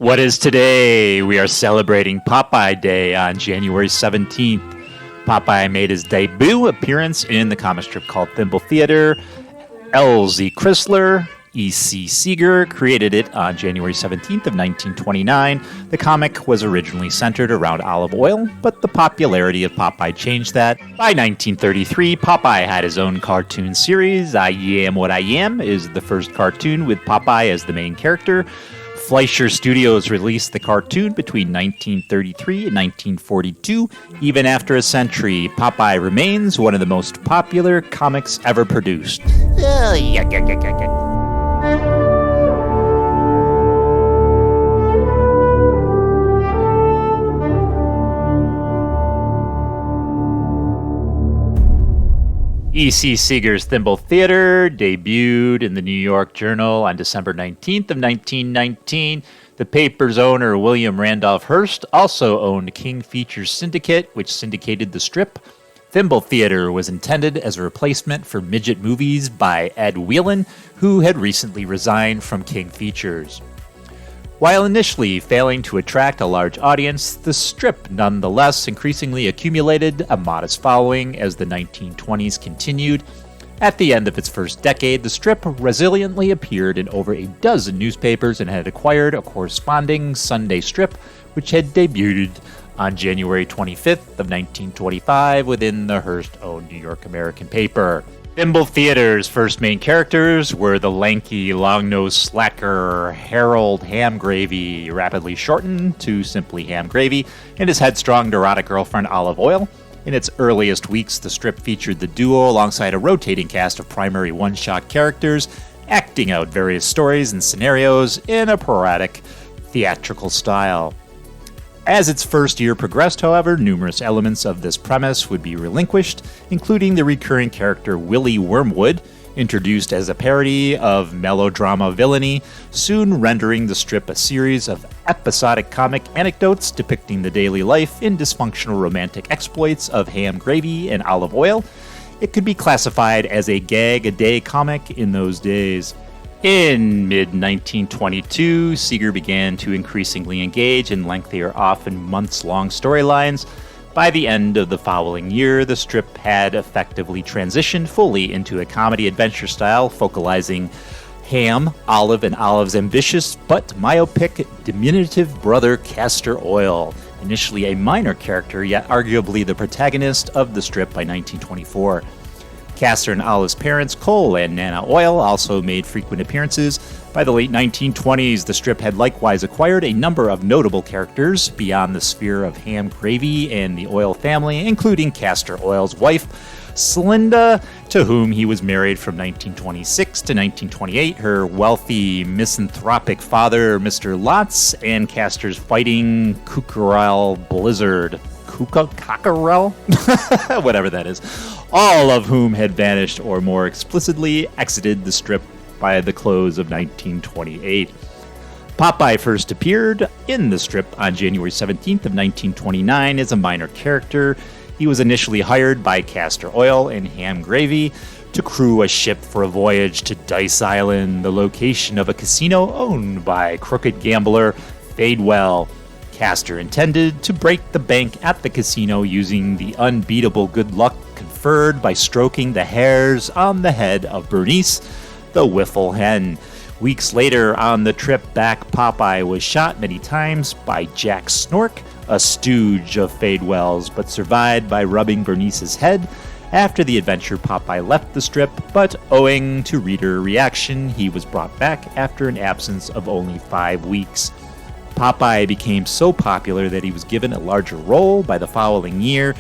What is today? We are celebrating Popeye Day on January 17th. Popeye made his debut appearance in the comic strip called Thimble Theatre. Elzie Crisler, E.C. Segar created it on January 17th of 1929. The comic was originally centered around Olive Oyl, but the popularity of Popeye changed that. By 1933, Popeye had his own cartoon series. I Yam What I Yam is the first cartoon with Popeye as the main character. Fleischer Studios released the cartoon between 1933 and 1942. Even after a century, Popeye remains one of the most popular comics ever produced. E.C. Segar's Thimble Theatre debuted in the New York Journal on December 19th of 1919. The paper's owner, William Randolph Hearst, also owned King Features Syndicate, which syndicated the strip. Thimble Theatre was intended as a replacement for midget movies by Ed Whelan, who had recently resigned from King Features. While initially failing to attract a large audience, the strip nonetheless increasingly accumulated a modest following as the 1920s continued. At the end of its first decade, the strip resiliently appeared in over a dozen newspapers and had acquired a corresponding Sunday strip, which had debuted on January 25th of 1925 within the Hearst-owned New York American paper. Thimble Theatre's first main characters were the lanky, long-nosed slacker Harold Ham Gravy, rapidly shortened to simply Ham Gravy, and his headstrong, neurotic girlfriend Olive Oyl. In its earliest weeks, the strip featured the duo alongside a rotating cast of primary one-shot characters, acting out various stories and scenarios in a sporadic, theatrical style. As its first year progressed, however, numerous elements of this premise would be relinquished, including the recurring character Willie Wormwood, introduced as a parody of melodrama villainy, soon rendering the strip a series of episodic comic anecdotes depicting the daily life and dysfunctional romantic exploits of Ham Gravy and Olive Oyl. It could be classified as a gag-a-day comic in those days. In mid-1922, Segar began to increasingly engage in lengthier, often months-long storylines. By the end of the following year, the strip had effectively transitioned fully into a comedy adventure style, focalizing Ham, Olive, and Olive's ambitious but myopic diminutive brother Castor Oyl, initially a minor character, yet arguably the protagonist of the strip by 1924. Castor and Olive's parents, Cole and Nana Oyl, also made frequent appearances. By the late 1920s, the strip had likewise acquired a number of notable characters beyond the sphere of Ham Gravy and the Oyl family, including Castor Oyl's wife, Celinda, to whom he was married from 1926 to 1928, her wealthy, misanthropic father, Mr. Lotz, and Castor's fighting Cockerel Blizzard. Cockerel? Whatever that is. All of whom had vanished or more explicitly exited the strip by the close of 1928. Popeye first appeared in the strip on January 17th of 1929 as a minor character. He was initially hired by Castor Oyl and Ham Gravy to crew a ship for a voyage to Dice Island, the location of a casino owned by crooked gambler Fadewell. Castor intended to break the bank at the casino using the unbeatable good luck conferred by stroking the hairs on the head of Bernice, the Wiffle Hen. Weeks later on the trip back, Popeye was shot many times by Jack Snork, a stooge of Fadewell's, but survived by rubbing Bernice's head. After the adventure, Popeye left the strip, but owing to reader reaction, he was brought back after an absence of only 5 weeks. Popeye became so popular that he was given a larger role by the following year,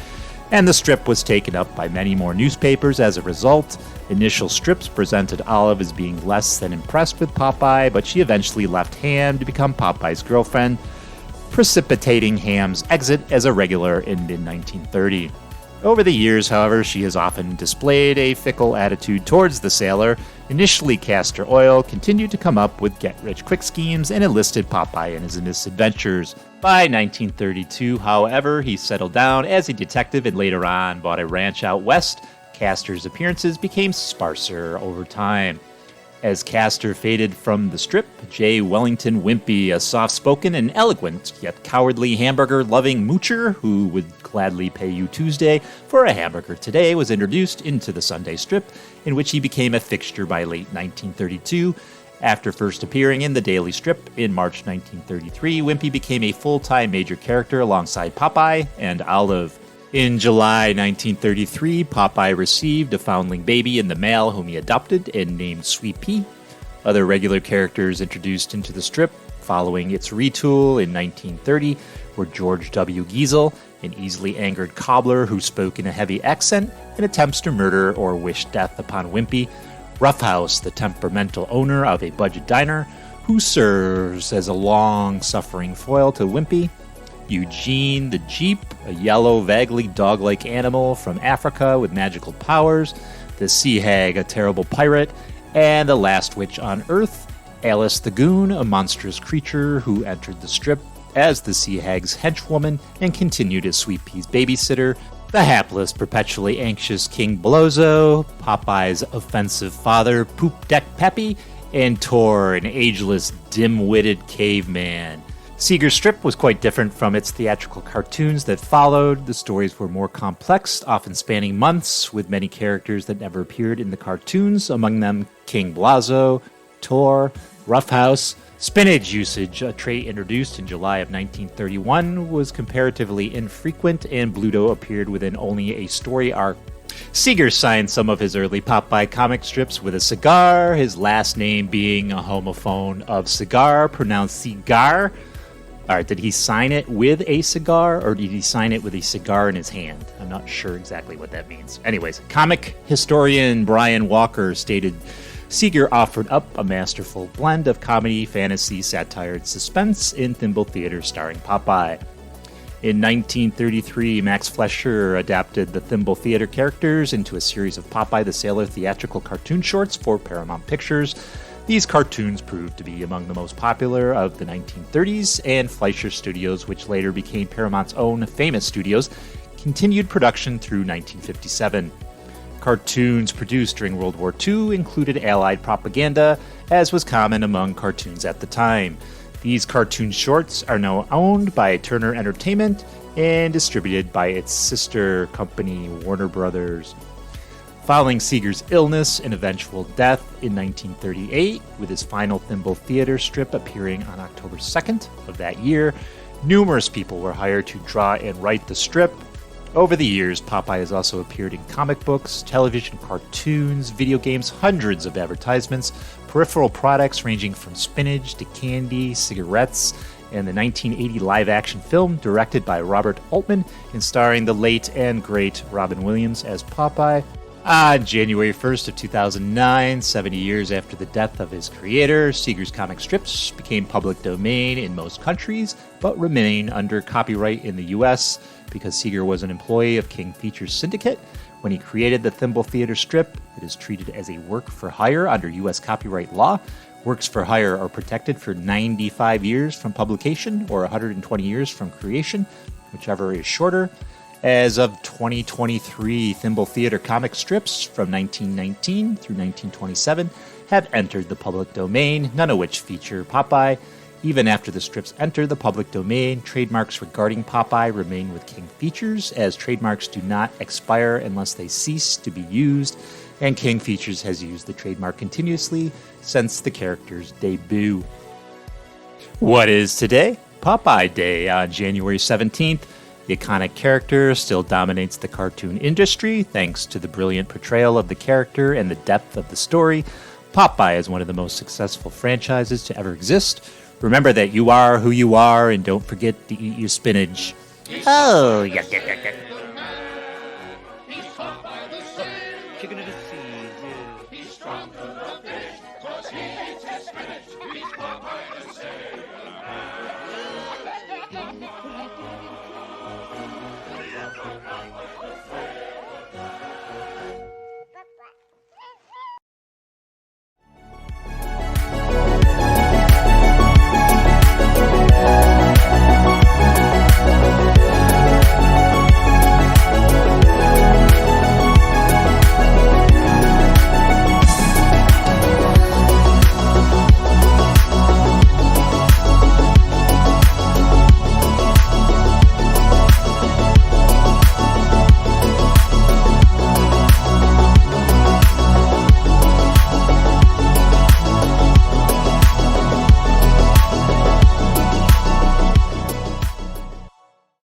and the strip was taken up by many more newspapers as a result. Initial strips presented Olive as being less than impressed with Popeye, but she eventually left Ham to become Popeye's girlfriend, precipitating Ham's exit as a regular in mid-1930. Over the years, however, she has often displayed a fickle attitude towards the sailor. Initially, Castor Oyl continued to come up with get-rich-quick schemes and enlisted Popeye in his misadventures. By 1932, however, he settled down as a detective and later on bought a ranch out west. Castor's appearances became sparser over time. As Castor faded from the strip, J. Wellington Wimpy, a soft-spoken and eloquent, yet cowardly hamburger-loving moocher who would gladly pay you Tuesday for a hamburger today, was introduced into the Sunday strip, in which he became a fixture by late 1932. After first appearing in the Daily Strip in March 1933, Wimpy became a full-time major character alongside Popeye and Olive. In July 1933, Popeye received a foundling baby in the mail whom he adopted and named Sweet Pea. Other regular characters introduced into the strip following its retool in 1930 were George W. Giesel, an easily angered cobbler who spoke in a heavy accent and attempts to murder or wish death upon Wimpy; Roughhouse, the temperamental owner of a budget diner, who serves as a long-suffering foil to Wimpy; Eugene the Jeep, a yellow, vaguely dog-like animal from Africa with magical powers; the Sea Hag, a terrible pirate; and the last witch on Earth, Alice the Goon, a monstrous creature who entered the strip as the Sea Hag's henchwoman and continued as Sweet Pea's babysitter; the hapless, perpetually anxious King Blowzo, Popeye's offensive father, Poop Deck Peppy, and Tor, an ageless, dim-witted caveman. Segar's strip was quite different from its theatrical cartoons that followed. The stories were more complex, often spanning months, with many characters that never appeared in the cartoons, among them King Blowzo, Tor, Roughhouse. Spinach usage, a trait introduced in July of 1931, was comparatively infrequent, and Bluto appeared within only a story arc. Segar signed some of his early Popeye comic strips with a cigar, his last name being a homophone of cigar, pronounced Segar. Alright, did he sign it with a cigar, or did he sign it with a cigar in his hand? I'm not sure exactly what that means. Anyways, comic historian Brian Walker stated, Segar offered up a masterful blend of comedy, fantasy, satire, and suspense in Thimble Theatre starring Popeye. In 1933, Max Fleischer adapted the Thimble Theatre characters into a series of Popeye the Sailor theatrical cartoon shorts for Paramount Pictures. These cartoons proved to be among the most popular of the 1930s, and Fleischer Studios, which later became Paramount's own Famous Studios, continued production through 1957. Cartoons produced during World War II included Allied propaganda, as was common among cartoons at the time. These cartoon shorts are now owned by Turner Entertainment and distributed by its sister company, Warner Brothers. Following Segar's illness and eventual death in 1938, with his final Thimble Theatre strip appearing on October 2nd of that year, numerous people were hired to draw and write the strip. Over the years, Popeye has also appeared in comic books, television cartoons, video games, hundreds of advertisements, peripheral products ranging from spinach to candy, cigarettes, and the 1980 live-action film directed by Robert Altman and starring the late and great Robin Williams as Popeye. On January 1st of 2009, 70 years after the death of his creator, Segar's comic strips became public domain in most countries, but remain under copyright in the U.S., because Segar was an employee of King Features Syndicate. When he created the Thimble Theatre strip, it is treated as a work for hire under U.S. copyright law. Works for hire are protected for 95 years from publication or 120 years from creation, whichever is shorter. As of 2023, Thimble Theatre comic strips from 1919 through 1927 have entered the public domain, none of which feature Popeye. Even after the strips enter the public domain, trademarks regarding Popeye remain with King Features, as trademarks do not expire unless they cease to be used, and King Features has used the trademark continuously since the character's debut. What is today? Popeye Day on January 17th. The iconic character still dominates the cartoon industry thanks to the brilliant portrayal of the character and the depth of the story. Popeye is one of the most successful franchises to ever exist. Remember that you are who you are, and don't forget to eat your spinach. Oh, yuck, yuck, yuck, yuck.